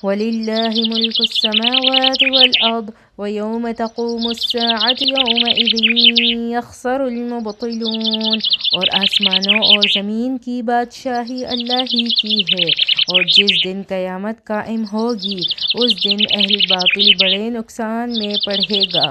वलिल्लाहि मुल्कु स्समावाति वल अर्द वयौम तक़ूमु स्साअतु यौमइज़िन यख़्सरुल मुब्तिलून। और आसमानों और ज़मीन की बादशाही अल्लाह ही की है, और जिस दिन क़यामत कायम होगी उस दिन अहल बातिल बड़े नुकसान में पड़ेगा।